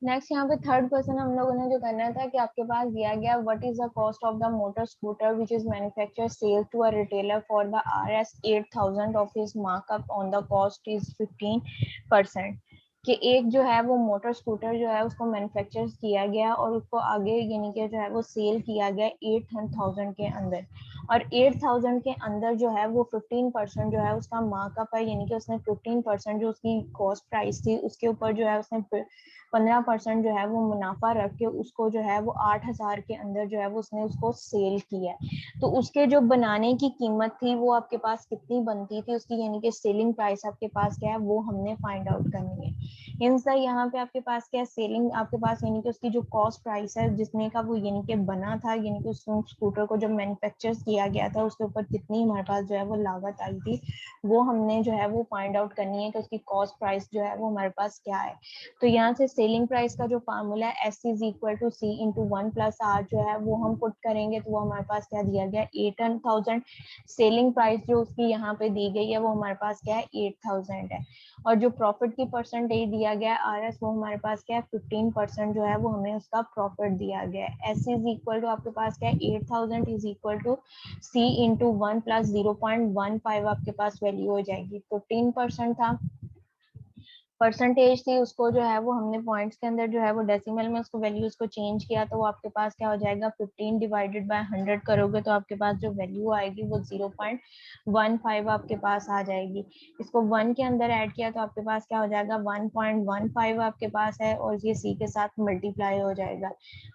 Next यहाँ पे third question हम लोगों ने जो करना था कि आपके पास दिया गया what is the cost of the motor scooter which is manufacture sell to a retailer for the RS 8000 of his markup on the cost is 15%। कि एक जो है वो मोटर स्कूटर जो है उसको मैन्युफैक्चर किया गया और उसको आगे यानी कि जो है वो सेल किया गया 8000 के अंदर, और 8000 के अंदर जो है वो 15% जो है उसका मार्कअप है, यानी कि उसने 15% जो उसकी कॉस्ट प्राइस थी उसके ऊपर जो है उसने 15% जो है वो मुनाफा रख के उसको जो है वो 8000 के अंदर जो है वो उसने उसको सेल किया। तो उसके जो बनाने की कीमत थी वो आपके पास कितनी बनती थी उसकी, यानी कि सेलिंग प्राइस आपके पास क्या है वो हमने फाइंड आउट करनी है। हिंसा यहाँ पे आपके पास क्या है, सेलिंग आपके पास यानी कि उसकी जो कॉस्ट प्राइस है जिसने का वो यानी कि बना था, यानी कि उस स्कूटर को जब मैन्युफैक्चर किया गया था उसके ऊपर कितनी हमारे पास जो है वो लागत आई थी, वो हमने जो है वो फाइंड आउट करनी है कि उसकी कॉस्ट प्राइस जो है वो हमारे पास क्या है। तो यहाँ से सेलिंग प्राइस का जो फार्मूला है S is equal to C into 1+R जो है वो हम पुट करेंगे, तो वो हमारे पास क्या दिया गया 8000। सेलिंग प्राइस जो उसकी यहाँ पे दी गई है वो हमारे पास क्या है 8000 है, और जो प्रॉफिट की परसेंटेज दिया गया है RS वो हमारे पास क्या है 15% जो है वो हमें उसका प्रॉफिट दिया गया है। S इज इक्वल टू आपके पास क्या है 8000 is equal to C into 1 plus 0.15 आपके पास वैल्यू हो जाएगी। 15% था, परसेंटेज थी, उसको जो है वो हमने पॉइंट्स के अंदर जो है वो डेसिमल में उसको वैल्यू उसको चेंज किया, तो वो आपके पास क्या हो जाएगा 15 डिवाइडेड बाय 100 करोगे तो आपके पास जो वैल्यू आएगी वो 0.15 आपके पास आ जाएगी। इसको 1 के अंदर ऐड किया तो आपके पास क्या हो जाएगा 1.15 आपके पास है, और ये C के साथ मल्टीप्लाई हो जाएगा।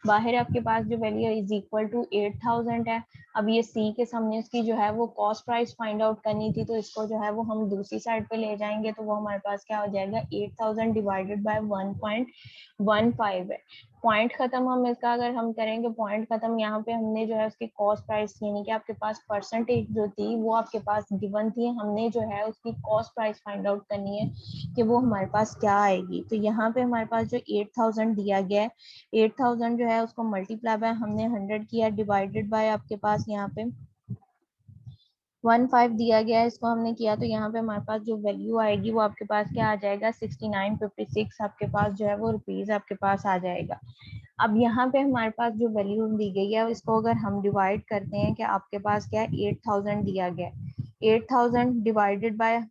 बाहर आपके पास जो वैल्यू इज इक्वल टू 8000 है। अब ये C के सामने उसकी जो है वो कॉस्ट प्राइस फाइंड आउट करनी थी, तो इसको जो है वो हम दूसरी साइड पे ले जाएंगे, तो वो हमारे पास क्या हो जाएगा 8000 डिवाइडेड बाय 1.15 है। पॉइंट खत्म हम इसका अगर हम करेंगे, पॉइंट खत्म यहाँ पे हमने जो है उसकी कॉस्ट प्राइस यानी कि आपके पास परसेंटेज जो थी वो आपके पास गिवन थी, हमने जो है उसकी कॉस्ट प्राइस फाइंड आउट करनी है कि वो हमारे पास क्या आएगी। तो यहाँ पे हमारे पास जो 8000 दिया गया है, 8000 जो है उसको मल्टीप्लाई बाय हमने 100 किया डिवाइडेड बाय आपके पास यहाँ पे 15 दिया गया है, इसको हमने किया तो यहाँ पे हमारे पास जो वैल्यू आएगी वो आपके पास क्या आ जाएगा 6956 आपके पास जो है वो रुपीज आपके पास आ जाएगा। अब यहाँ पे हमारे पास जो वैल्यू दी गई है इसको अगर हम डिवाइड करते हैं कि आपके पास क्या है 8000 दिया गया है, 8000 डिवाइडेड बाय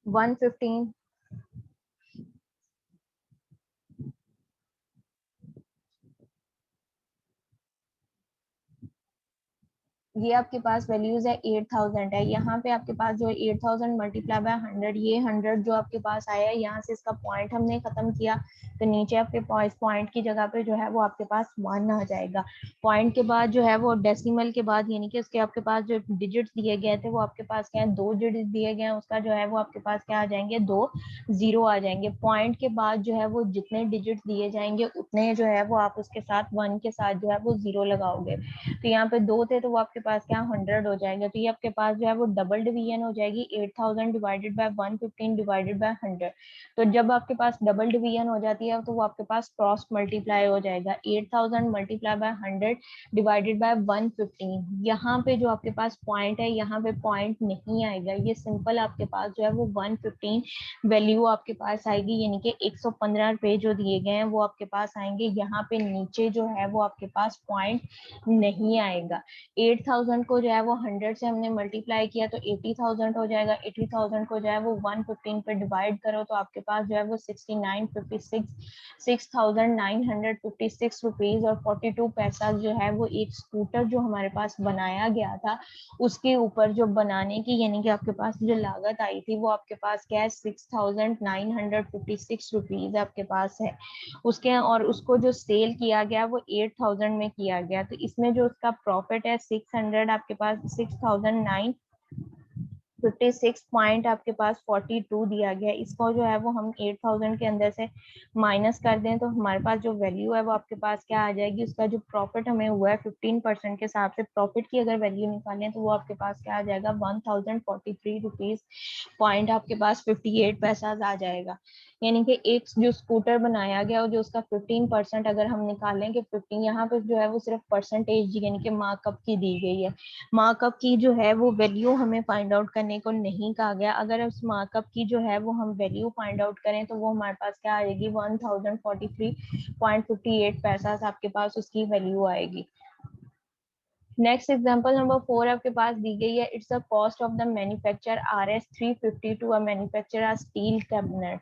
115, ये आपके पास वैल्यूज है 8000 है। यहाँ पे आपके पास जो 8000 मल्टीप्लाई बाय 100, ये 100 जो आपके पास आया है यहाँ से इसका पॉइंट हमने खत्म किया, तो नीचे आपके पॉइंट की जगह पे जो है वो आपके पास 1 आ जाएगा। पॉइंट के बाद जो है वो डेसिमल के बाद यानी कि उसके आपके पास जो डिजिट्स दिए गए थे वो आपके पास क्या है 2 डिजिट दिए गए हैं, उसका जो है वो आपके पास क्या आ जाएंगे 2 0 आ जाएंगे। पॉइंट के बाद जो है वो जितने डिजिट दिए जाएंगे उतने जो है वो आप उसके साथ 1 के साथ जो है वो 0 लगाओगे, तो यहाँ पे 2 थे तो वो आपके पास क्या 100 हो जाएगा, तो ये आपके पास जो है वो डबल डिवीजन हो जाएगी 8000 डिवाइडेड बाय 115 डिवाइडेड बाय 100। तो जब आपके पास डबल डिवीजन हो जाती है तो वो आपके पास क्रॉस मल्टीप्लाई हो जाएगा 8000 मल्टीप्लाई बाय 100 डिवाइडेड बाय 115। यहाँ पे जो आपके पास पॉइंट है यहाँ पे पॉइंट नहीं आएगा, ये सिंपल आपके पास जो है वो 115 वैल्यू आपके पास आएगी, यानी कि 115 रुपए जो दिए गए हैं वो आपके पास आएंगे। यहाँ पे नीचे जो है वो आपके पास पॉइंट नहीं आएगा। 8000 को जो है वो 100 से हमने मल्टीप्लाई किया तो 80,000 हो जाएगा, 80,000 को जो है वो 115 पे डिवाइड करो तो आपके पास जो है वो 6956 रुपीज और 42 पैसा जो है वो एक स्कूटर जो हमारे पास बनाया गया था उसके ऊपर जो बनाने की यानी कि आपके पास जो लागत आई थी वो आपके पास क्या है 6956 रुपीज आपके पास है उसके, और उसको जो सेल किया गया वो 8000 में किया गया, तो इसमें जो उसका प्रॉफिट है 600 आपके पास 6956 पॉइंट आपके पास 42 दिया गया। इसको जो है वो हम 8000 के अंदर से माइनस कर दें तो हमारे पास जो वैल्यू है वो आपके पास क्या आ जाएगी, उसका जो प्रॉफिट हमें हुआ है 15% के हिसाब से प्रॉफिट की अगर वैल्यू निकालें तो वो आपके पास क्या आ जाएगा 1043 रुपीज पॉइंट आपके पास 58 पैसा आ जाएगा। यानी कि एक जो स्कूटर बनाया गया और जो उसका 15% अगर हम निकालें कि 15 यहाँ पे जो है वो सिर्फ परसेंटेज यानी कि मार्कअप की दी गई है, मार्कअप की जो है वो वैल्यू हमें फाइंड आउट करनी करने को नहीं कहा गया। अगर उस मार्कअप की जो है वो हम वैल्यू फाइंड आउट करें तो वो हमारे पास क्या आएगी, 1043.58 पैसा आपके पास उसकी वैल्यू आएगी। नेक्स्ट एग्जांपल नंबर 4 आपके पास दी गई है, it's the cost of the manufacture RS350 to a manufacture a steel cabinet.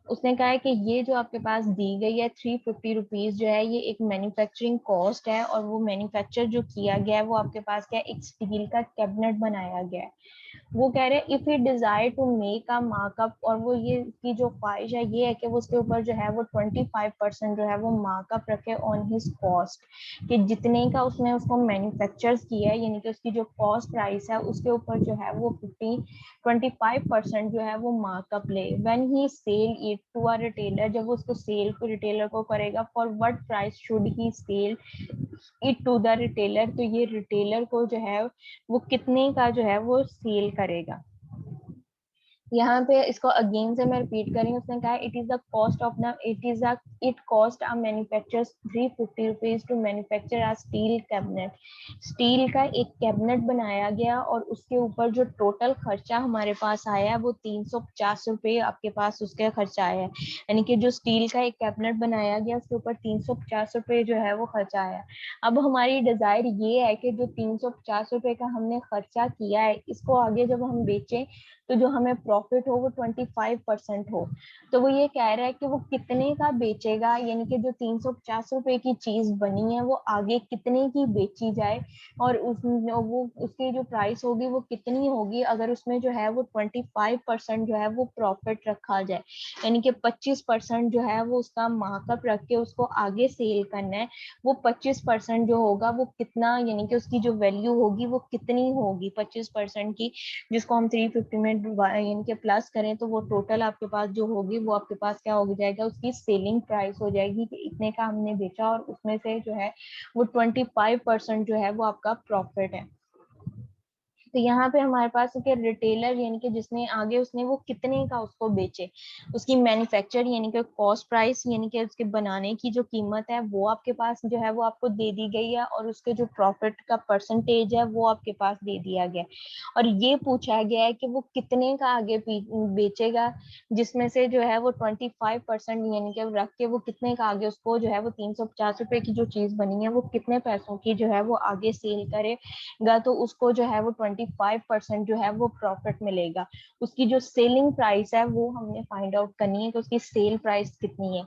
उसने कहा है कि ये जो आपके पास दी गई है 350 रुपीज जो है ये एक मैन्युफैक्चरिंग कॉस्ट है, और वो मैन्युफैक्चर जो किया गया है वो आपके पास क्या एक स्टील का कैबिनेट बनाया गया है। वो कह रहे हैं if he desire to make a markup, और वो ये की जो ख्वाहिश है ये है कि वो उसके ऊपर जो है वो 25% जो है वो मार्कअप रखे ऑन हिज कॉस्ट, कि जितने का उसने उसको मैन्युफैक्चर किया है यानी कि उसकी जो कॉस्ट प्राइस है उसके ऊपर जो है वो 25% जो है वो मार्कअप ले। When he sell it to a retailer, जब वो उसको सेल को रिटेलर को करेगा, for what price should he sell it to the retailer, तो ये रिटेलर को जो है वो कितने का जो है वो सेल करेगा। यहाँ पे इसको अगेन से मैं रिपीट करी, उसने कहा it is the cost of the it cost a manufacturers 350 rupees to manufacture a steel cabinet. Steel का एक कैबिनेट बनाया गया और उसके ऊपर जो टोटल खर्चा हमारे पास आया है वो 350 रुपये आपके पास उसका खर्चा आया है। यानी कि जो स्टील का एक कैबिनेट बनाया गया उसके ऊपर 350 रुपये जो है वो खर्चा आया। अब हमारी डिजायर ये है कि जो 350 रुपये का हमने खर्चा किया है इसको आगे जब हम बेचें तो जो हमें प्रॉफिट हो वो 25% हो। तो वो ये कह रहा है कि वो कितने का बेचेगा, यानी कि जो 350 रुपए की चीज बनी है वो आगे कितने की बेची जाए, और वो उसकी जो प्राइस होगी वो कितनी होगी अगर उसमें जो है वो 25% जो है वो प्रॉफिट रखा जाए, यानी कि 25% जो है वो उसका मार्कअप रख के उसको आगे सेल करना है। वो 25% जो होगा वो कितना, यानी कि उसकी जो वैल्यू होगी वो कितनी होगी 25% की, जिसको हम 350 में यानी कि प्लस करें तो वो टोटल आपके पास जो होगी वो आपके पास क्या हो जाएगा, उसकी सेलिंग प्राइस हो जाएगी कि इतने का हमने बेचा और उसमें से जो है वो 25% जो है वो आपका प्रॉफिट है। तो यहाँ पे हमारे पास के रिटेलर यानी कि जिसने आगे उसने वो कितने का उसको बेचे, उसकी मैन्युफैक्चर यानी कि कॉस्ट प्राइस यानी कि उसके बनाने की जो कीमत है वो आपके पास जो है वो आपको दे दी गई है, और उसके जो प्रॉफिट का परसेंटेज है वो आपके पास दे दिया गया। और ये पूछा गया है कि वो कितने का आगे बेचेगा, जिसमें से जो है वो 25% यानी कि रख के वो कितने का आगे उसको जो है वो 350 रुपए की जो चीज बनी है वो कितने पैसों की जो है वो आगे सेल करेगा, तो उसको जो है वो 25% जो है वो प्रॉफिट मिलेगा। उसकी जो सेलिंग प्राइस है वो हमने फाइंड आउट करनी है कि उसकी सेल प्राइस कितनी है।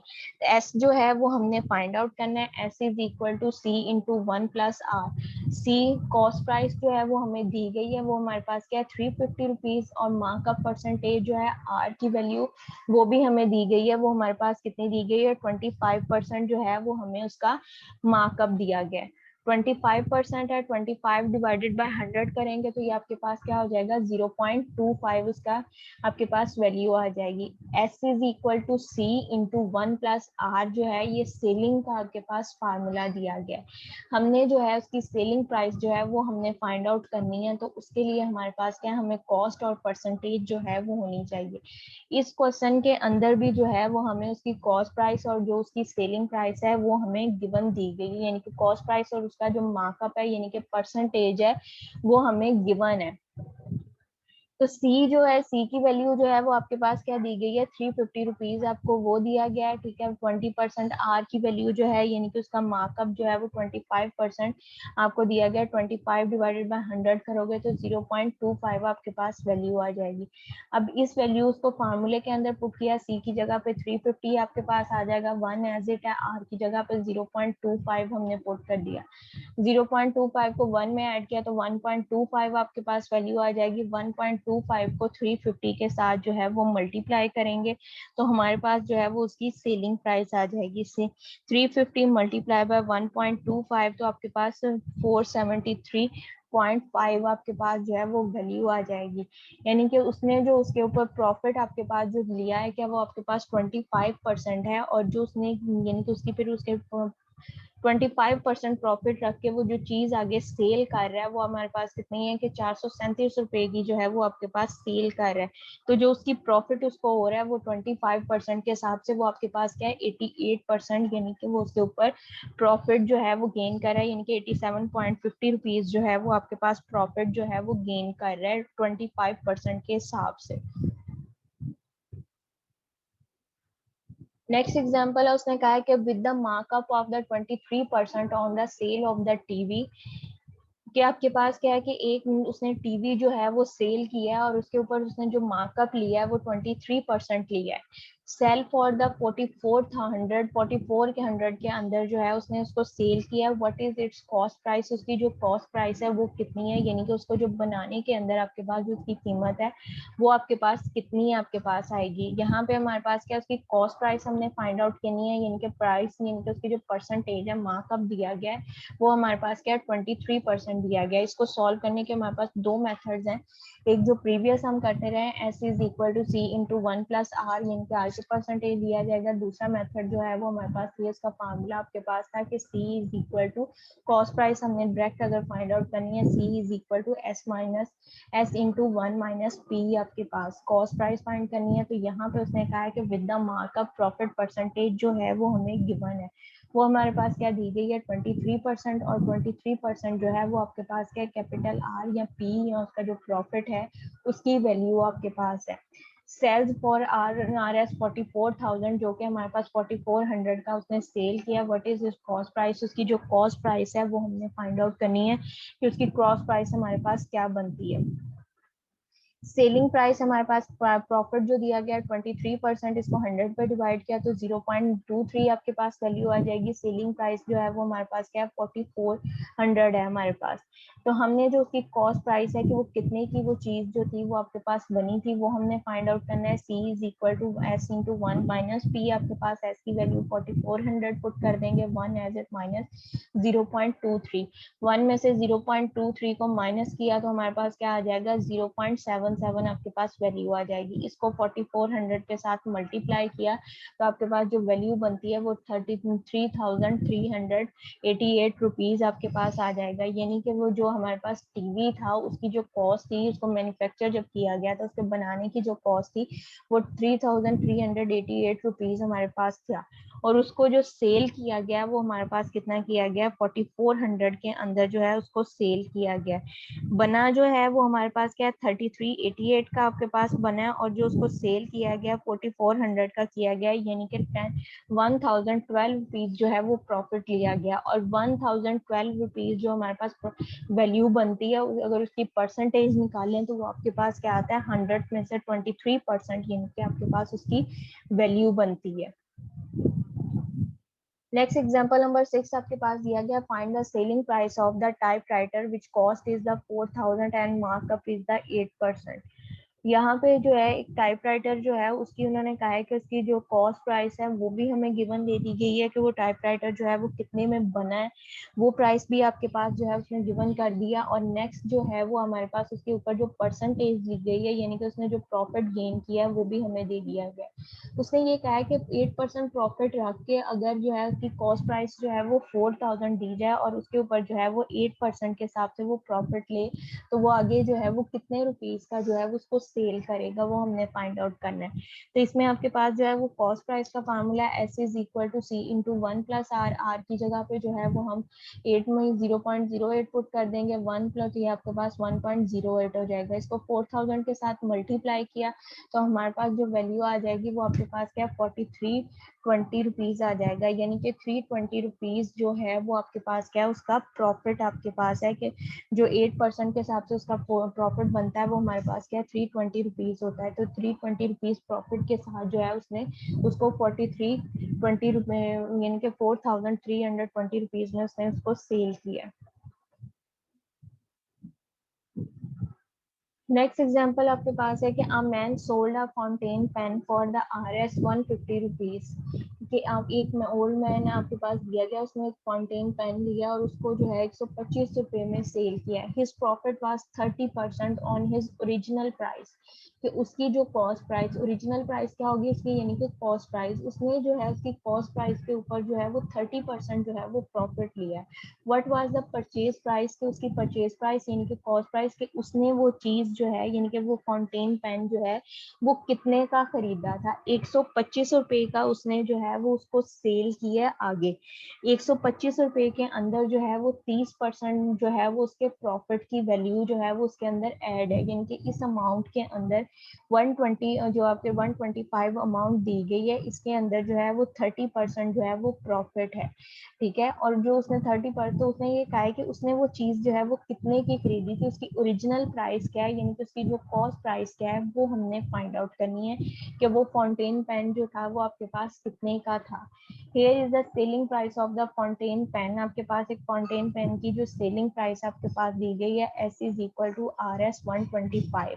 एस जो है वो हमने फाइंड आउट करना है, S is equal to C into 1+r। C cost price जो है वो हमें दी गई है, वो हमारे पास क्या है 350 रुपीज, और मार्कअप परसेंटेज जो है आर की वैल्यू वो भी हमें दी गई है, वो हमारे पास कितनी दी गई है 25% जो है वो हमें उसका मार्कअप दिया गया है। 25% है, 25 डिवाइडेड बाय 100 करेंगे तो ये आपके पास क्या हो जाएगा 0.25 उसका आपके पास वैल्यू आ जाएगी। S is equal to C into 1+r जो है ये सेलिंग का आपके पास फार्मूला दिया गया है। हमने जो है उसकी सेलिंग प्राइस जो है वो हमने फाइंड आउट करनी है, तो उसके लिए हमारे पास क्या हमें कॉस्ट और परसेंटेज जो है वो होनी चाहिए। इस क्वेश्चन के अंदर भी जो है वो हमें उसकी कॉस्ट प्राइस और जो उसकी सेलिंग प्राइस है वो हमें गिवन दी गई है, यानी कि कॉस्ट प्राइस और उसका जो मार्कअप है यानी कि परसेंटेज है वो हमें गिवन है। तो सी जो है, सी की वैल्यू जो है वो आपके पास क्या दी गई है 350 रुपीज आपको वो दिया गया है, ठीक है। 20% आर की वैल्यू जो है यानी कि उसका मार्कअप जो है वो 25% आपको दिया गया है। 25 डिवाइडेड बाय 100 करोगे तो 0.25 आपके पास वैल्यू आ जाएगी। अब इस वैल्यूज को फार्मूले के अंदर पुट किया, सी की जगह पे 350 आपके पास आ जाएगा, 1 एज इट है, आर की जगह पे 0.25 हमने पुट कर दिया। 0.25 को 1 में ऐड किया तो 1.25 आपके पास वैल्यू आ जाएगी। 1.25 को 350 के साथ जो है वो मल्टीप्लाई करेंगे तो हमारे पास जो है वो उसकी सेलिंग प्राइस आ जाएगी। इससे 350 मल्टीप्लाई बाय 1.25 तो आपके पास 473.5 आपके पास जो है वो वैल्यू आ जाएगी। यानी कि उसने जो उसके ऊपर प्रॉफिट आपके पास जो लिया है क्या वो आपके पास 25% है, और जो उसने यानी कि उसकी फिर उसके 25% प्रॉफिट रख के वो जो चीज आगे सेल कर रहा है वो हमारे पास कितनी है कि 437 रुपए की जो है वो आपके पास सेल कर रहा है। तो जो उसकी प्रॉफिट उसको हो रहा है वो 25% के हिसाब से वो आपके पास क्या है 88%, यानी कि वो उसके ऊपर प्रॉफिट जो है वो गेन कर रहा है, यानी कि 87.50 रुपीज जो है वो आपके पास प्रॉफिट जो है वो गेन कर रहा है 25% के हिसाब से। नेक्स्ट एग्जाम्पल है, उसने कहा है कि with the markup of the 23% on the sale of the TV, कि आपके पास क्या है कि एक उसने टीवी जो है वो सेल किया है और उसके ऊपर उसने जो मार्कअप लिया है वो 23% लिया है। सेल फॉर द 44 के 100 के अंदर जो है उसने उसको सेल किया है। What is it's cost price, उसकी जो कॉस्ट प्राइस है वो कितनी है, यानी कि उसको जो बनाने के अंदर आपके पास जो उसकी कीमत है वो आपके पास कितनी है आपके पास आएगी। यहाँ पे हमारे पास क्या उसकी कॉस्ट प्राइस हमने फाइंड आउट करनी है, यानी कि प्राइस, यानी कि उसकी जो परसेंटेज है मार्कअप दिया गया है वो हमारे पास क्या है 23% दिया गया है। इसको सॉल्व करने के हमारे पास दो मेथड्स हैं। एक जो प्रीवियस हम करते रहे S is equal to C into 1+r, यानी कि r की परसेंटेज दिया जाएगा। दूसरा मेथड जो है वो हमारे पास ये इसका फार्मूला आपके पास था कि c is equal to cost price हमने डायरेक्ट अगर फाइंड आउट करनी है c is equal to s into 1-p, आपके पास कॉस्ट प्राइस फाइंड करनी है। तो यहाँ पे उसने कहा है कि with the markup profit percentage जो है वो हमें गिवन है, वो हमारे पास क्या दी गई है 23%, और 23% जो है वो आपके पास क्या कैपिटल आर या पी या उसका जो प्रॉफिट है उसकी वैल्यू आपके पास है। सेल्स फॉर आर एस 44,000, जो कि हमारे पास 4400 का उसने सेल किया। व्हाट इज इस कॉस्ट प्राइस, उसकी जो कॉस्ट प्राइस है वो हमने फाइंड आउट करनी है कि उसकी कॉस्ट प्राइस हमारे पास क्या बनती है। सेलिंग प्राइस हमारे पास प्रॉफिट जो दिया गया 23%, इसको 100 पे डिवाइड किया तो 0.23 आपके पास वैल्यू आ जाएगी। सेलिंग प्राइस जो है वो हमारे पास क्या है 4400 है हमारे पास। तो हमने जो उसकी कॉस्ट प्राइस है कि वो कितने की वो चीज जो थी वो आपके पास बनी थी वो हमने फाइंड आउट करना है। C is equal to S into 1-p, आपके पास एस की वैल्यू 4400 पुट कर देंगे, 1 एज इट माइनस 0.23, 1 में से 0.23 को माइनस किया तो हमारे पास क्या आ जाएगा 0.77 आपके पास वैल्यू आ जाएगी। इसको 4400 के साथ मल्टीप्लाई किया तो आपके पास जो वैल्यू बनती है वो 33,388 रुपीज आपके पास आ जाएगा। यानी कि वो जो हमारे पास टीवी था उसकी जो कॉस्ट थी, उसको मैन्युफैक्चर जब किया गया था उसके बनाने की जो कॉस्ट थी वो 3388 रुपीज हमारे पास था, और उसको जो सेल किया गया वो हमारे पास कितना किया गया 4400 के अंदर जो है उसको सेल किया गया। बना जो है वो हमारे पास क्या है 3388 का आपके पास बना है, और जो उसको सेल किया गया 4400 का किया गया, यानी कि 1012 रुपीज जो है वो प्रॉफिट लिया गया। और 1012 रुपीज जो हमारे पास वैल्यू बनती है अगर उसकी परसेंटेज निकालें तो वो आपके पास क्या आता है 100 में से 23%, यानी कि आपके पास उसकी वैल्यू बनती है। नेक्स्ट एग्जांपल नंबर 6 आपके पास दिया गया, find the selling price of the typewriter which cost is the 4000 and markup is the 8%। यहाँ पे जो है एक टाइपराइटर जो है उसकी उन्होंने कहा है कि उसकी जो कॉस्ट प्राइस है वो भी हमें गिवन दे दी गई है कि वो टाइपराइटर जो है वो कितने में बना है, वो प्राइस भी आपके पास जो है उसने गिवन कर दिया। और नेक्स्ट जो है वो हमारे पास उसके ऊपर जो परसेंटेज दी गई है, यानी कि उसने जो प्रॉफिट गेन किया है वो भी हमें दे दिया गया। उसने ये कहा है कि 8% प्रॉफिट रख के अगर जो है उसकी कॉस्ट प्राइस जो है वो 4000 दी जाए और उसके ऊपर जो है वो 8% के हिसाब से वो प्रॉफिट ले, तो वो आगे जो है वो कितने रुपीज का जो है वो उसको सेल करेगा वो हमने फाइंड आउट करना है। तो इसमें आपके पास जो है वो कॉस्ट प्राइस का formula S is equal to C into 1+r, R की जगह पे जो है वो हम 8 में 0.08 पुट कर देंगे, 1 प्लस ये आपके पास 1.08 हो जाएगा। इसको 4000 के साथ मल्टीप्लाई किया तो हमारे पास जो वैल्यू आ जाएगी वो आपके पास क्या 4320 रुपीज आ जाएगा। यानी कि 320 रुपीज जो है वो आपके पास क्या है उसका प्रॉफिट आपके पास है, कि जो 8% के हिसाब से उसका प्रॉफिट बनता है वो हमारे पास क्या 320 रुपीज होता है। तो 320 रुपीज प्रॉफिट के साथ जो है उसने उसको 4320 रुपए यानी कि 4320 रुपीज में उसने उसको सेल किया। नेक्स्ट एग्जाम्पल आपके पास है कि a man sold a fountain pen for the RS 150 rupees, कि आप एक ओल्ड मैन आपके पास दिया गया, उसने एक फाउंटेन पेन लिया और उसको जो है 125 रुपए में सेल किया। His profit was 30% on his original price, कि उसकी जो कॉस्ट प्राइस, ओरिजिनल प्राइस क्या होगी उसकी, यानी कि कॉस्ट प्राइस, उसने जो है उसकी कॉस्ट प्राइस के ऊपर जो है वो 30% जो है वो प्रॉफिट लिया है। What was the purchase price, कि उसकी परचेज प्राइस यानी कि कॉस्ट प्राइस के उसने वो चीज जो है यानी कि वो फाउंटेन पेन जो है वो कितने का खरीदा था, 125 रुपए का उसने जो है वो उसको सेल किया आगे। 125 रुपए के अंदर जो है वो 30% जो है वो उसके प्रॉफिट की वैल्यू जो है वो उसके अंदर ऐड है, यानी कि इस अमाउंट के अंदर 120 जो आपके 125 अमाउंट दी गई है, इसके अंदर जो है वो 30% जो है वो प्रॉफिट है। ठीक है, और जो उसने 30% तो उसने ये कहा है कि उसने वो चीज जो है वो कितने की खरीदी थी, उसकी ओरिजिनल प्राइस क्या है, यानी कि उसकी जो कॉस्ट प्राइस क्या है वो हमने फाइंड आउट करनी है कि वो फाउंटेन पेन जो था वो आपके पास कितने का था। Here is the selling price of the fountain pen, आपके पास एक फाउंटेन पेन की जो सेलिंग प्राइस आपके पास दी गई है S is equal to RS 125।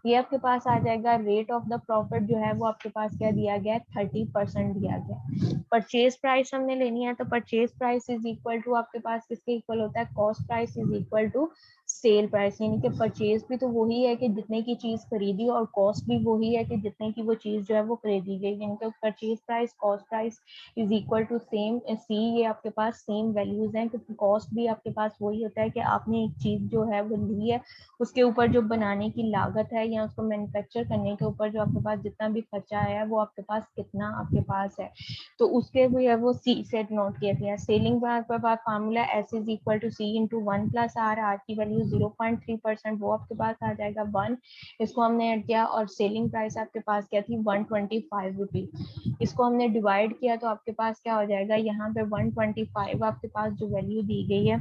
ये आपके पास आ जाएगा। रेट ऑफ द प्रॉफिट जो है वो आपके पास क्या दिया गया है, 30% दिया गया। परचेज प्राइस हमने लेनी है, तो purchase price is equal to आपके पास किसके इक्वल होता है, cost price is equal to sale price, यानी कि परचेज भी तो वही है कि जितने की चीज खरीदी और कॉस्ट भी वही है कि जितने की वो चीज जो है वो खरीदी गई, यानी कि purchase price cost price is equal to same C, ये आपके पास सेम वैल्यूज हैं, क्योंकि कॉस्ट भी आपके पास वही होता है कि आपने एक चीज जो है वो ली है, उसके ऊपर जो बनाने की लागत है या उसको मैन्युफैक्चर करने के ऊपर जो आपके पास जितना भी खर्चा आया है वो आपके पास कितना आपके पास है, तो उसके भी है वो सी सेट नोट किया गया। सेलिंग पर formula S is equal to C into 1+R, R की वैल्यू 0.3%, वो आपके पास आ जाएगा 1, इसको हमने ऐड किया, और सेलिंग प्राइस आपके पास क्या थी 125 रुपीज, इसको हमने डिवाइड किया तो आपके पास क्या हो जाएगा, यहाँ पे 125 आपके पास जो वैल्यू दी गई है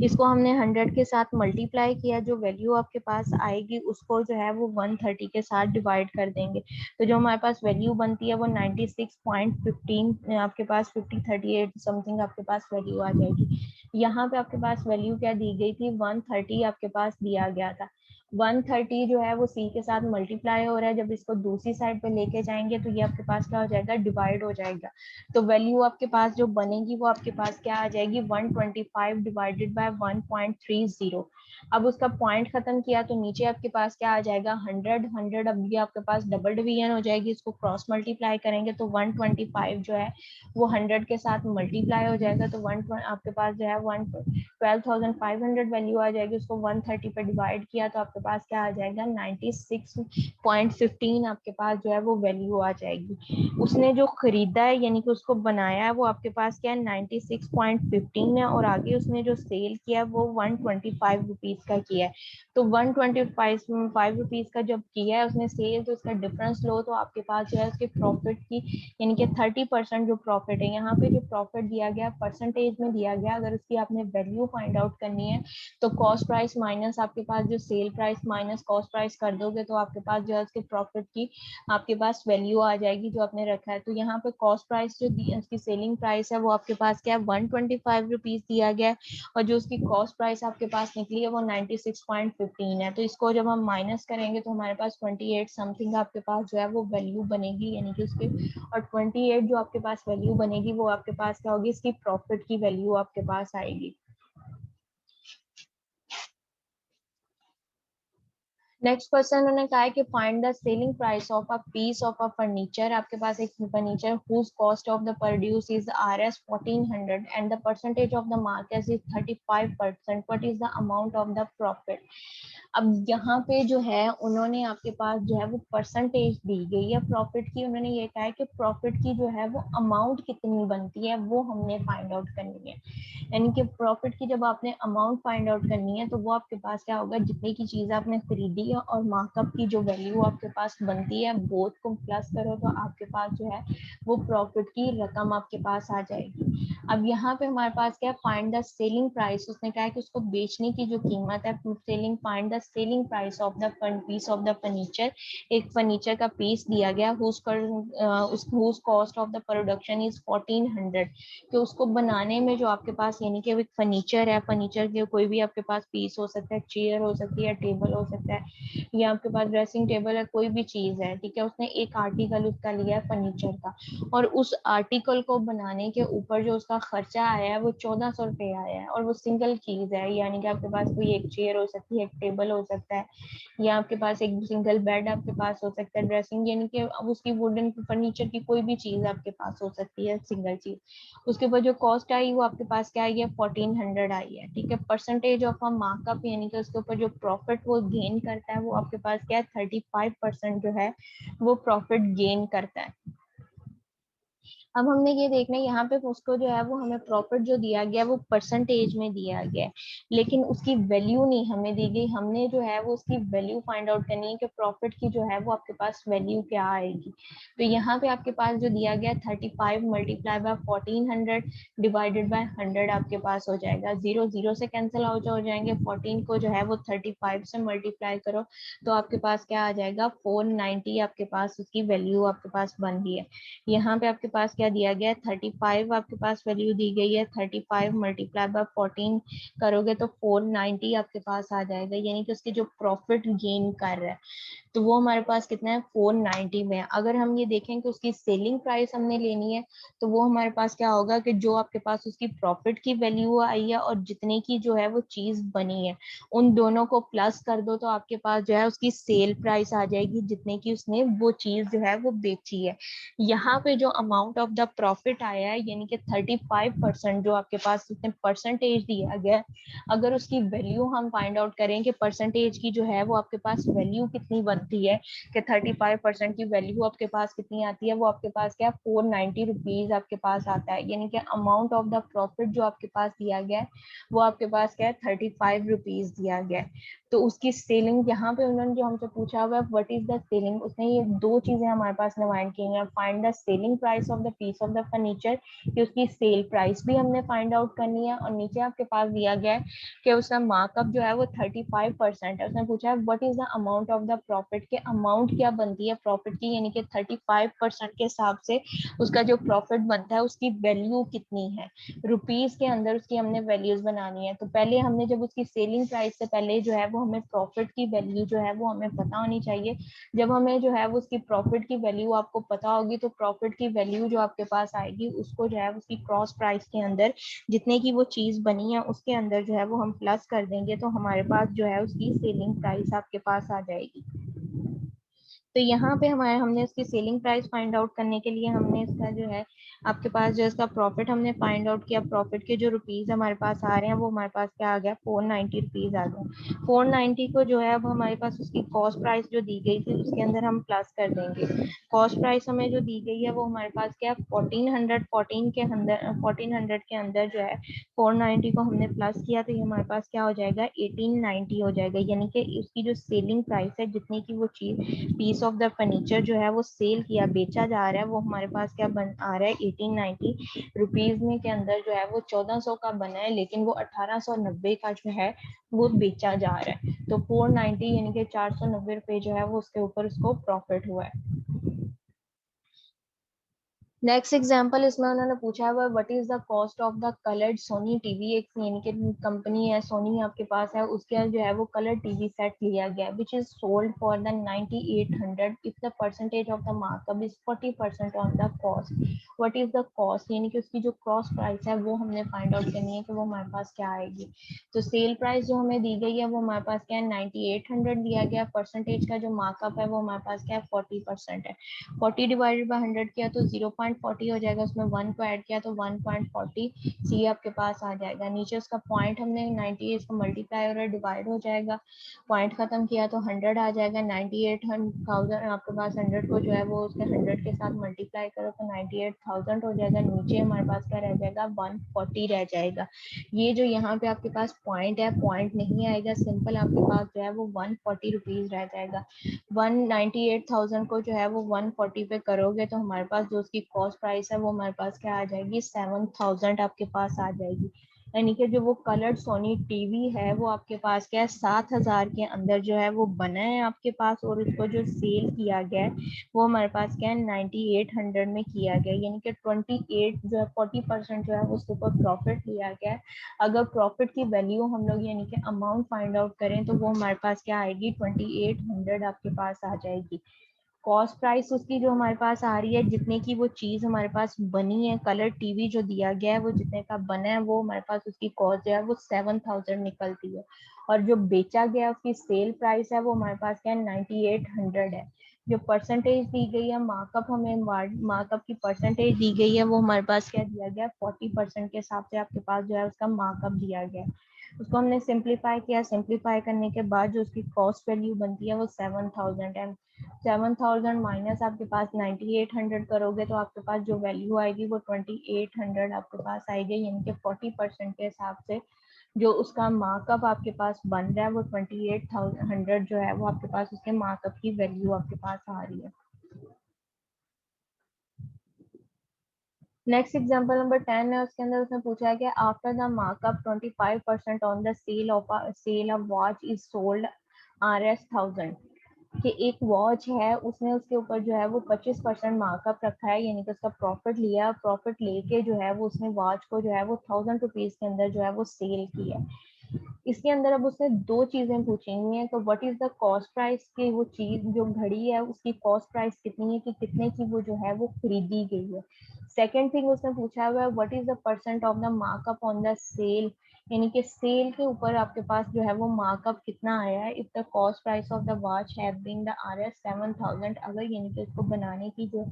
इसको हमने 100 के साथ मल्टीप्लाई किया, जो वैल्यू आपके पास आएगी उसको जो है वो 130 के साथ डिवाइड कर देंगे, तो जो हमारे पास वैल्यू बनती है वो 96.15 आपके पास 5038 समथिंग आपके पास वैल्यू आ जाएगी। यहाँ पे आपके पास वैल्यू क्या दी गई थी, 130 आपके पास दिया गया था। 130 जो है वो सी के साथ मल्टीप्लाई हो रहा है, जब इसको दूसरी साइड पे लेके जाएंगे तो ये आपके पास क्या हो जाएगा, डिवाइड हो जाएगा, तो वैल्यू आपके पास जो बनेगी वो आपके पास क्या आ जाएगी, 125 डिवाइडेड बाय 1.30। अब उसका पॉइंट खत्म किया तो नीचे आपके पास क्या आ जाएगा, 100 अब ये आपके पास डबल डिवीजन हो जाएगी, इसको क्रॉस मल्टीप्लाई करेंगे तो 125 जो है वो 100 के साथ मल्टीप्लाई हो जाएगा, तो आपके पास जो है 12,500 वैल्यू आ जाएगी, उसको 130 पे डिवाइड किया तो आपके पास क्या आ जाएगा, 96.15 आपके पास जो है वो वैल्यू आ जाएगी। उसने जो खरीदा है यानी कि उसको बनाया है वो आपके पास क्या है, 96.15 है, और आगे उसने जो सेल किया है वो 125 रुपीज का किया है, तो 125 रुपीज का जब किया है उसने सेल, तो उसका डिफरेंस लो तो आपके पास जो है उसके प्रॉफिट की यानी कि 30% जो प्रॉफिट है, यहाँ पे जो प्रॉफिट दिया गया परसेंटेज में दिया गया, अगर उसकी आपने वैल्यू फाइंड आउट करनी है तो कॉस्ट प्राइस माइनस आपके पास जो sale price minus cost price कर दोगे तो आपके पास जो है उसके प्रॉफिट की आपके पास वैल्यू आ जाएगी जो आपने रखा है। तो यहाँ पे कॉस्ट प्राइस जो दी उसकी सेलिंग प्राइस है वो आपके पास क्या है, 125 रुपीज दिया गया है, और जो उसकी कॉस्ट प्राइस आपके पास निकली है वो 96.15 है, तो इसको जब हम माइनस करेंगे तो हमारे पास 28 समथिंग आपके पास जो है वो वैल्यू बनेगी, यानी कि उसके, और 28 जो आपके पास वैल्यू बनेगी वो आपके पास क्या होगी, इसकी प्रॉफिट की वैल्यू आपके पास आएगी। नेक्स्ट क्वेश्चन उन्होंने कहा है कि find the selling price of a piece of a furniture, आपके पास एक furniture whose cost of the produce is RS 1400 and the percentage of the market is 35%, what is the amount of the profit. अब यहाँ पे जो है उन्होंने आपके पास जो है वो परसेंटेज दी गई है प्रॉफिट की, उन्होंने ये कहा है कि प्रॉफिट की जो है वो अमाउंट कितनी बनती है वो हमने फाइंड आउट करनी है, यानी कि प्रॉफिट की जब आपने अमाउंट फाइंड आउट करनी है तो वो आपके पास क्या होगा, जितने की चीज आपने खरीदी है और मार्कअप की जो वैल्यू आपके पास बनती है बोथ को प्लस करो तो आपके पास जो है वो प्रॉफिट की रकम आपके पास आ जाएगी। अब यहाँ पे हमारे पास क्या है, फाइंड द सेलिंग प्राइस। उसने कहा है कि उसको बेचने की जो कीमत है, selling, find the selling price of the piece of the furniture. एक फर्नीचर का पीस दिया गया, whose cost of the production is 1400। कि उसको बनाने में जो आपके पास, यानी कि एक फर्नीचर है, फर्नीचर के कोई भी आपके पास पीस हो सकता है, चेयर हो सकती है, टेबल हो सकता है, या आपके पास ड्रेसिंग टेबल है, कोई भी चीज है, ठीक है। उसने एक आर्टिकल उसका लिया है फर्नीचर का, और उस आर्टिकल को बनाने के ऊपर जो उसका खर्चा आया है वो 1400 रुपये आया है, और वो सिंगल चीज है, यानी कि आपके पास कोई एक चेयर हो सकती है, एक टेबल हो सकता है, या आपके पास एक सिंगल बेड आपके पास हो सकता है, ड्रेसिंग, यानी कि अब उसकी वुडन फर्नीचर की कोई भी चीज आपके पास हो सकती है, सिंगल चीज। उसके ऊपर जो कॉस्ट आई वो आपके पास क्या आई है, 1400 आई है, ठीक है। परसेंटेज ऑफ अ मार्कअप, यानी कि उसके ऊपर जो प्रॉफिट वो गेन करता है, वो आपके पास क्या है, 35% जो है वो प्रॉफिट गेन करता है। अब हमने ये देखना है, यहाँ पे उसको जो है वो हमें प्रॉफिट जो दिया गया वो परसेंटेज में दिया गया है, लेकिन उसकी वैल्यू नहीं हमें दी गई। हमने जो है वो उसकी वैल्यू फाइंड आउट करनी है कि प्रॉफिट की जो है वो आपके पास वैल्यू क्या आएगी। तो यहाँ पे आपके पास जो दिया गया 35 मल्टीप्लाई बाय 1400 डिवाइडेड बाय 100 आपके पास हो जाएगा। 0 0 से कैंसिल आउट हो जाएंगे, 14 को जो है वो 35 से मल्टीप्लाई करो तो आपके पास क्या आ जाएगा, 490 आपके पास उसकी वैल्यू आपके पास बन गई है। यहाँ पे आपके पास क्या दिया गया है, 35 आपके पास वैल्यू दी गई है, 35 मल्टीप्लाई बाय 14 करोगे तो 490 आपके पास आ जाएगा, यानी कि उसके जो प्रॉफिट गेन कर रहा है तो वो हमारे पास कितना है, 490 में। अगर हम ये देखें कि उसकी सेलिंग प्राइस हमने लेनी है तो वो हमारे पास क्या होगा कि जो आपके पास उसकी प्रॉफिट की वैल्यू आई है और जितने की जो है वो चीज बनी है, उन दोनों को प्लस कर दो तो आपके पास जो है उसकी सेल प्राइस आ जाएगी, जितने की उसने वो चीज जो है वो बेची है। यहाँ पे जो अमाउंट ऑफ द प्रॉफिट आया है, यानी कि 35% जो आपके पास उसने परसेंटेज दिया गया, अगर उसकी वैल्यू हम फाइंड आउट करें कि परसेंटेज की जो है वो आपके पास वैल्यू कितनी बनती है, कि 35% की वैल्यू आपके पास कितनी आती है, वो आपके पास क्या, 490 रुपीज आपके पास आता है, यानी कि अमाउंट ऑफ द प्रॉफिट जो आपके पास दिया गया है वो आपके पास क्या है, 35 रुपीज दिया गया है। तो उसकी सेलिंग, यहाँ पे उन्होंने जो हमसे पूछा हुआ है व्हाट इज द सेलिंग, उसने ये दो चीजें हमारे पास डिफाइन की हैं, find the selling price of the piece of the furniture, कि उसकी सेल प्राइस भी हमने फाइंड आउट करनी है, और नीचे आपके पास दिया गया है कि उसका मार्कअप जो है वो 35% है। उसने पूछा है what is the amount of the profit, के अमाउंट क्या बनती है प्रॉफिट की, यानी कि 35% के हिसाब से उसका जो प्रॉफिट बनता है उसकी वैल्यू कितनी है, रुपीज के अंदर उसकी हमने वैल्यूज बनानी है। तो पहले हमने जब उसकी सेलिंग प्राइस से पहले जो है वो हमें प्रॉफिट की वैल्यू जो है वो हमें पता होनी चाहिए। जब हमें जो है वो उसकी प्रॉफिट की वैल्यू आपको पता होगी तो प्रॉफिट की वैल्यू जो आपके पास आएगी उसको जो है उसकी क्रॉस प्राइस के अंदर जितने की वो चीज बनी है उसके अंदर जो है वो हम प्लस कर देंगे तो हमारे पास जो है उसकी सेलिंग प्राइस आपके पास आ जाएगी। तो यहाँ पे हमारे हमने इसकी सेलिंग प्राइस फाइंड आउट करने के लिए हमने इसका जो है आपके पास जो इसका प्रॉफिट हमने फाइंड आउट किया, प्रॉफिट के जो रुपीज हमारे पास आ रहे हैं वो हमारे पास क्या आ गया, 490 रुपीज आ गए। 490 को जो है अब हमारे पास उसकी कॉस्ट प्राइस जो दी गई थी उसके अंदर हम प्लस कर देंगे। कॉस्ट प्राइस हमें जो दी गई है वो हमारे पास क्या है, 1400 के अंदर जो है 490 को हमने प्लस किया तो ये हमारे पास क्या हो जाएगा, 1890 हो जाएगा, यानी कि उसकी जो सेलिंग प्राइस है जितने की वो चीज पीस ऑफ द फर्नीचर जो है वो सेल किया बेचा जा रहा है वो हमारे पास क्या बन आ रहा है, 1890 रुपीज में के अंदर जो है वो 1400 का बना है, लेकिन वो 1890 का जो है वो बेचा जा रहा है। तो 490 यानी कि 490 रुपए जो है वो उसके ऊपर उसको प्रॉफिट हुआ है। नेक्स्ट एग्जांपल इसमें उन्होंने पूछा है what is the cost of the coloured Sony TV, एक यानी कि कंपनी है सोनी आपके पास है, उसके जो है वो कलर टीवी सेट लिया गया which is sold for the 9800 if the percentage of the markup is 40% on the cost. What is the cost, यानी कि उसकी जो क्रॉस प्राइस है वो हमने फाइंड आउट करनी है कि वो हमारे पास क्या आएगी। तो सेल प्राइस जो हमें दी गई है वो हमारे पास क्या है, 9800 दिया गया, परसेंटेज का जो मार्कअप है वो हमारे पास क्या है, 40% है। 40 डिवाइडेड बाय 100 किया तो 0.40 हो जाएगा, उसमें 1 को ऐड किया तो 1.40 सी आपके पास आ जाएगा। नीचे उसका पॉइंट हमने 98 इसको मल्टीप्लाई और डिवाइड हो जाएगा, पॉइंट खत्म किया तो 100 आ जाएगा। 98,000 आपके पास 100 को जो है वो उसके 100 के साथ मल्टीप्लाई करो तो 98,000 हो जाएगा। नीचे हमारे पास क्या रह जाएगा, 140 रह जाएगा। ये जो यहाँ पे आपके पास पॉइंट है, पॉइंट नहीं आएगा, सिंपल आपके पास जो है वो 140 रुपीज रह जाएगा। 198,000 को जो है वो 140 पे करोगे तो हमारे पास जो उसकी कॉस्ट प्राइस है वो हमारे पास क्या आ जाएगी 7000 आपके पास आ जाएगी। यानी कि जो वो कलर्ड सोनी टीवी है वो आपके पास क्या है 7000 के अंदर जो है वो बना है आपके पास, और उसको जो सेल किया गया है वो हमारे पास क्या है 9800 में किया गया, यानी कि 28 जो है 40% जो है उसके ऊपर प्रॉफिट लिया गया है। अगर प्रॉफिट की वैल्यू हम लोग यानी कि अमाउंट फाइंड आउट करें तो वो हमारे पास क्या आएगी 2800 आपके पास आ जाएगी। कॉस्ट प्राइस उसकी जो हमारे पास आ रही है जितने की वो चीज हमारे पास बनी है, कलर टीवी जो दिया गया है वो जितने का बना है वो हमारे पास उसकी कॉस्ट जो है वो 7000 निकलती है, और जो बेचा गया उसकी सेल प्राइस है वो हमारे पास क्या है 9800 है। जो परसेंटेज दी गई है मार्कअप, हमें मार्कअप की परसेंटेज दी गई है वो हमारे पास क्या दिया गया 40% के हिसाब से आपके पास जो है उसका मार्कअप दिया गया है। उसको हमने सिंप्लीफाई किया, सिंप्लीफाई करने के बाद जो उसकी कॉस्ट वैल्यू बनती है वो 7000 है। 7000 माइनस आपके पास 9800 करोगे तो आपके पास जो वैल्यू आएगी वो 2800 आपके पास आएगी, यानी कि 40% के हिसाब से जो उसका मार्कअप आपके पास बन रहा है वो 2800 जो है वो आपके पास उसके मार्कअप की वैल्यू आपके पास आ रही है। नेक्स्ट एग्जांपल नंबर 10 है, उसके अंदर उसने पूछा है कि after the markup 25% on the sale of watch is sold RS 1000, कि एक वॉच है उसने उसके ऊपर जो है वो 25% मार्कअप रखा है, यानी कि उसका प्रॉफिट लिया, प्रॉफिट लेके जो है वो उसने वॉच को जो है वो 1000 रुपीज के अंदर जो है वो सेल किया। इसके अंदर अब उसने दो चीजें पूछी हुई हैं, तो what is the cost price की, वो चीज जो घड़ी है उसकी कॉस्ट प्राइस कितनी है, कि कितने की वो जो है वो खरीदी गई है। सेकेंड थिंग उसने पूछा हुआ है what is the percent of the markup on the sale, यानी कि सेल के ऊपर आपके पास जो है वो मार्कअप कितना आया है। If the cost price of the watch have been the RS 7000, अगर यानी कि इसको बनाने की जो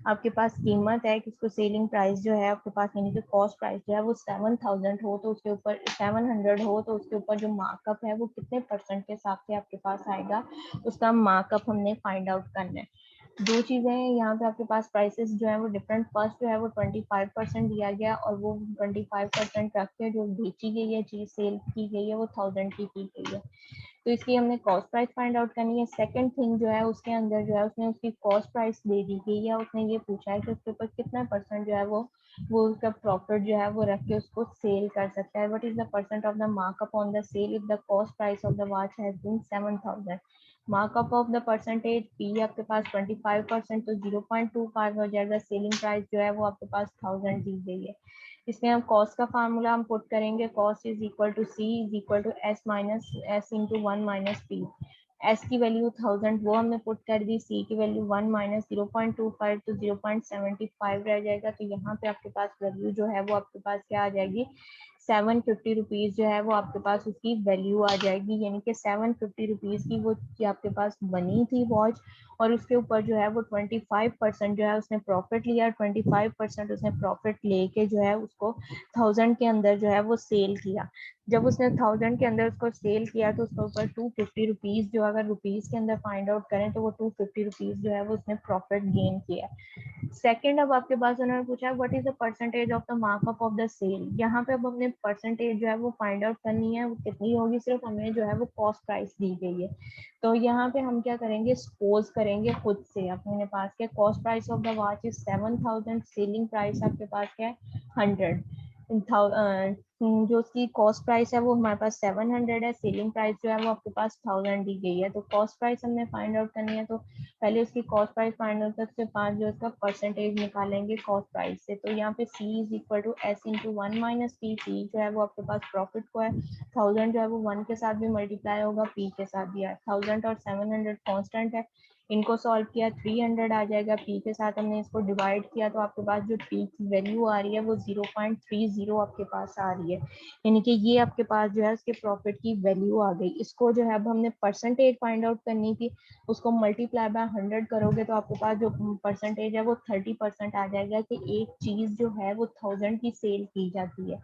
आपके पास कीमत है कि इसको सेलिंग प्राइस जो है आपके पास यानी कि कॉस्ट प्राइस जो है वो 7000 हो, तो उसके ऊपर 700 हो, तो उसके ऊपर जो मार्कअप है वो कितने परसेंट के हिसाब से आपके पास आएगा, उसका मार्कअप हमने फाइंड आउट करना है। दो चीजें हैं यहाँ पे आपके पास प्राइसेस जो है वो डिफरेंट, फर्स्ट जो है वो 25% दिया गया और वो 25% रख के जो बेची गई है चीज सेल की गई है वो 1000 की गई है, तो इसकी हमने कॉस्ट प्राइस फाइंड आउट करनी है। सेकंड थिंग जो है उसके अंदर जो है उसने उसकी कॉस्ट प्राइस दे दी गई है, उसने ये पूछा है कि उसके ऊपर कितना परसेंट जो है वो उसका प्रॉफिट जो है वो रख के उसको सेल कर सकता है। What is the percent of the markup on the sale if the cost price of the watch has been 7000। Markup of the percentage P आपके पास 25%, तो 0.25 हो जाएगा। सेलिंग प्राइस जो है वो आपके पास 1000 दी गई है। इसमें हम कॉस्ट का फार्मूला हम पुट करेंगे, cost is equal to C is equal to S minus S into 1 - पी। एस की वैल्यू 1000 वो हमने पुट कर दी, सी की वैल्यू 1 - 0.25 तो 0.75 रह जाएगा, तो यहाँ पे आपके पास वैल्यू जो है वो आपके पास क्या आ जाएगी 750 रुपीज जो है वो आपके पास उसकी वैल्यू आ जाएगी, यानी कि 750 रुपीज की वो आपके पास बनी थी वॉच, और उसके ऊपर जो है वो 25% जो है उसने प्रॉफिट लिया, 25% उसने प्रॉफिट लेके जो है उसको 1000 के अंदर जो है वो सेल किया। जब उसने 1000 के अंदर उसको सेल किया तो उसके ऊपर 250 रुपीज जो अगर रुपीज के अंदर फाइंड आउट करें तो वो 250 रुपीज जो है वो उसने प्रॉफिट गेन किया। सेकंड, अब आपके पास उन्होंने पूछा है what is the percentage of the markup of the sale. यहाँ पे अब हमने परसेंटेज जो है वो फाइंड आउट करनी है, वो कितनी होगी, सिर्फ हमें जो है वो कॉस्ट प्राइस दी गई है, तो यहाँ पे हम क्या करेंगे सपोज करेंगे खुद से अपने पास के cost price of the watch is 7000, selling price आपके पास क्या है 100, जो उसकी कॉस्ट प्राइस है वो हमारे पास 700 है, सेलिंग प्राइस जो है वो आपके पास 1000 दी गई है। तो कॉस्ट प्राइस हमने फाइंड आउट करनी है, तो पहले उसकी कॉस्ट प्राइस फाइंड आउट करके बाद जो इसका परसेंटेज निकालेंगे कॉस्ट प्राइस से, तो यहाँ पे C is equal to S into 1 - P. C जो है वो आपके पास प्रॉफिट को है, 1000 जो है वो 1 के साथ भी मल्टीप्लाई होगा, पी के साथ भी है, 1000 और 700 कांस्टेंट है, इनको सॉल्व किया 300 आ जाएगा, पी के साथ हमने इसको डिवाइड किया तो आपके पास जो पी की वैल्यू आ रही है वो 0.30 आपके पास आ रही है, यानी कि ये आपके पास जो है उसके प्रॉफिट की वैल्यू आ गई। इसको जो है अब हमने परसेंटेज फाइंड आउट करनी थी, उसको मल्टीप्लाई बाय 100 करोगे तो आपके पास जो परसेंटेज है वो 30% आ जाएगा, कि एक चीज जो है वो 1000 की सेल की जाती है,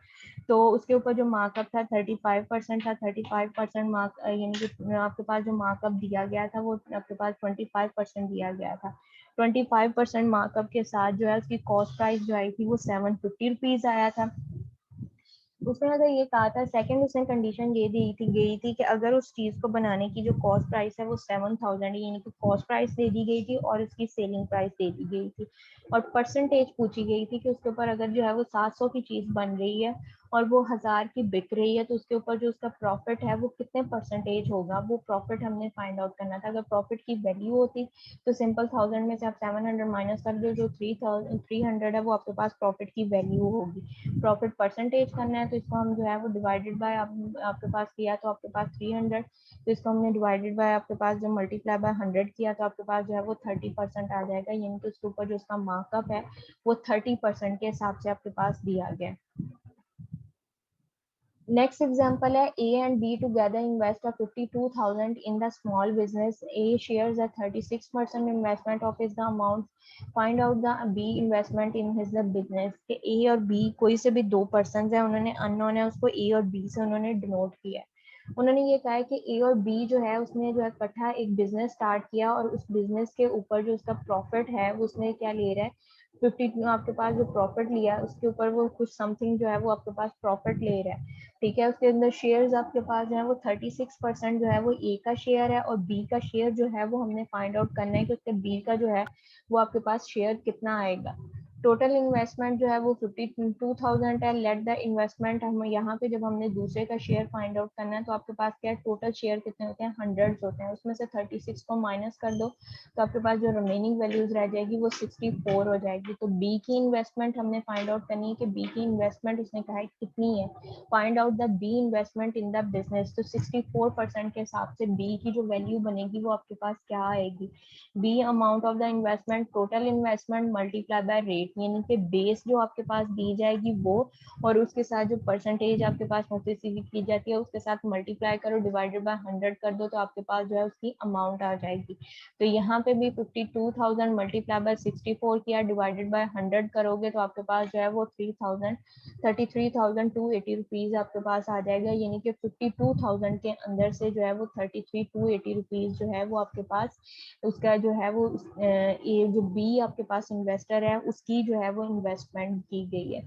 तो उसके ऊपर जो मार्कअप था 35% था, 35% मार्क यानी कि आपके पास जो मार्कअप दिया गया था वो आपके पास 25% दिया गया था। 25% मार्कअप के साथ जो है उसकी कॉस्ट प्राइस जो आई थी वो 750 रुपीज आया था। उसने अगर ये कहा था, सेकंड उसने कंडीशन ये गई थी कि अगर उस चीज़ को बनाने की जो कॉस्ट प्राइस है वो 7,000 यानी कि कॉस्ट प्राइस दे दी गई थी और उसकी सेलिंग प्राइस दे दी गई थी, और परसेंटेज पूछी गई थी कि उसके ऊपर अगर जो है वो 700 की चीज़ बन रही है और वो 1000 की बिक रही है तो उसके ऊपर जो उसका प्रॉफिट है वो कितने परसेंटेज होगा, वो प्रॉफिट हमने फाइंड आउट करना था। अगर प्रॉफिट की वैल्यू होती तो सिंपल 1000 में से आप 700 माइनस कर दो, जो 300 है वो आपके पास प्रॉफिट की वैल्यू होगी। प्रॉफिट परसेंटेज करना है तो इसको हम जो है वो डिवाइडेड बाय आपके पास किया तो आपके पास 300, तो इसको हमने डिवाइडेड बाय आपके पास जो मल्टीप्लाई बाय 100 किया तो आपके पास जो है वो 30% आ जाएगा, यानी कि उसके ऊपर जो उसका मार्कअप है वो 30% के हिसाब से आपके पास दिया गया। Next example है A and B together invest a 52,000 in the small business. A shares a 36% investment of his the amount. Find out the B investment in his the business. कि A और B कोई से भी दो person है, उन्होंने unknown है उसको A और B से उन्होंने डिनोट किया है। उन्होंने ये कहा है कि A और B जो है उसने जो है इकट्ठा एक बिजनेस स्टार्ट किया और उस बिजनेस के ऊपर जो उसका प्रॉफिट है उसने क्या ले रहा है 50, आपके पास जो प्रॉफिट लिया है उसके ऊपर वो कुछ समथिंग जो है वो आपके पास प्रॉफिट ले रहा है। ठीक है, उसके अंदर शेयर्स आपके पास जो है वो 36% जो है वो ए का शेयर है और बी का शेयर जो है वो हमने फाइंड आउट करना है कि उसके बी का जो है वो आपके पास शेयर कितना आएगा। टोटल इन्वेस्टमेंट जो है वो 52,000 है। लेट द इन्वेस्टमेंट, हम यहाँ पे जब हमने दूसरे का शेयर फाइंड आउट करना है तो आपके पास क्या है, टोटल शेयर कितने होते हैं, 100 होते हैं, उसमें से 36 को माइनस कर दो तो आपके पास जो रिमेनिंग वैल्यूज रह जाएगी वो 64 हो जाएगी। तो बी की इन्वेस्टमेंट हमने फाइंड आउट करनी है कि बी की इन्वेस्टमेंट उसने कहा है कितनी है। Find out the B investment in the business, तो 64% के हिसाब से बी की जो वैल्यू बनेगी वो आपके पास क्या आएगी, B amount of the investment total investment multiply by rate, यानी कि बेस जो आपके पास दी जाएगी वो और उसके साथ जो परसेंटेज आपके पास मुख्तलिफ की जाती है उसके साथ मल्टीप्लाई करो, डिवाइडेड बाय 100 कर दो तो आपके पास जो है उसकी अमाउंट आ जाएगी। तो यहाँ पे भी 52,000 मल्टीप्लाई बाय 64 किया, डिवाइडेड बाय 100 करोगे तो आपके पास जो है वो 33,280 रुपीज आपके पास आ जाएगा, यानी कि 52,000 के अंदर से जो है वो 33,280 रुपीज जो है वो आपके पास उसका जो है वो ये जो बी आपके पास इन्वेस्टर है उसकी जो है वो इन्वेस्टमेंट की गई है।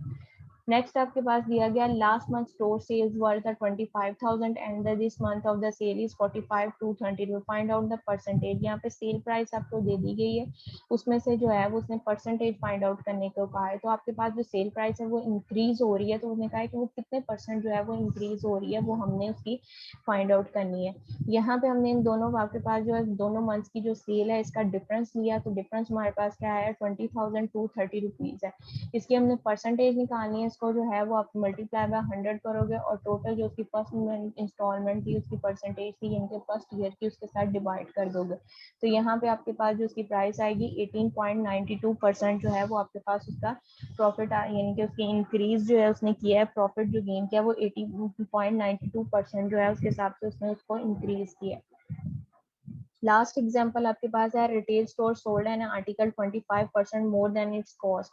नेक्स्ट आपके पास दिया गया last month store sales worth 25,000 and this month of the sale is 45,232। Find out the percentage, यहाँ पे सेल प्राइस आपको दे दी गई है उसमें से जो है वो उसने परसेंटेज फाइंड आउट करने को कहा है। तो आपके पास जो सेल प्राइस है वो इंक्रीज हो रही है तो उसने कहा है कि वो कितने परसेंट जो है वो इंक्रीज हो रही है वो हमने उसकी फाइंड आउट करनी है। यहाँ पे हमने इन दोनों आपके पास जो है दोनों मंथ्स की जो सेल है इसका डिफरेंस लिया तो डिफरेंस हमारे पास क्या है 20,230 रुपीज है। इसकी हमने परसेंटेज निकालनी है, इसको जो है वो आप मल्टीप्लाई बाय 100 करोगे और टोटल जो उसकी फर्स्ट इंस्टॉलमेंट थी उसकी परसेंटेज थी यानी कि फर्स्ट ईयर की उसके साथ डिवाइड कर दोगे तो यहाँ पे आपके पास जो उसकी प्राइस आएगी 18.92% जो है वो आपके पास उसका प्रॉफिट यानी कि उसकी इंक्रीज जो है उसने किया है, प्रॉफिट जो गेन किया वो 18.92% जो है उसके हिसाब से उसने उसको इंक्रीज किया। लास्ट एग्जांपल आपके पास है retail store sold an article 25% more than it's cost,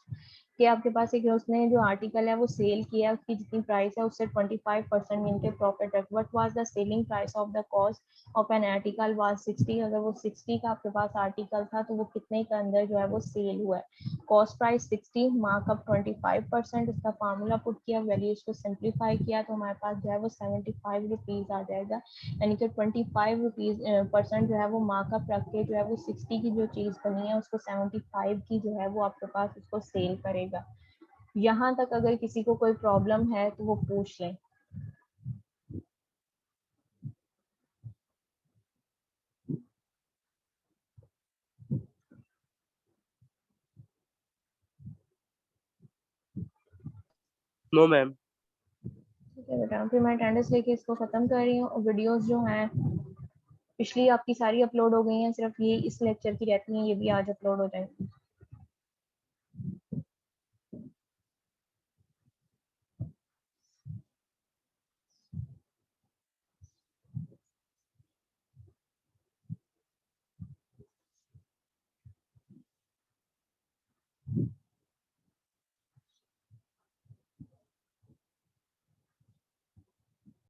कि आपके पास एक उसने जो आर्टिकल है वो सेल किया उसकी जितनी प्राइस है उससे 25% इनके प्रॉफिट है। What was the selling price of the cost of an article was 60, अगर वो 60 का आपके पास आर्टिकल था तो वो कितने के अंदर जो है वो सेल हुआ है। कॉस्ट प्राइस 60, मार्कअप 25%, इसका फार्मूला पुट किया, वैल्यूज को सिंप्लीफाई किया तो हमारे पास जो है वो 75 रुपीज आ जाएगा, यानी कि 25 रुपीज परसेंट जो है वो मार्कअप रख के जो है वो 60 की जो चीज बनी है उसको 75 की जो है वो आपके पास उसको सेल करेगा। यहाँ तक अगर किसी को कोई प्रॉब्लम है तो वो पूछ लें। No ma'am. ठीक है बेटा, फिर मैं अटेंडेंस लेके इसको खत्म कर रही हूँ। वीडियोस जो हैं पिछली आपकी सारी अपलोड हो गई हैं, सिर्फ ये इस लेक्चर की रहती हैं, ये भी आज अपलोड हो जाएंगी।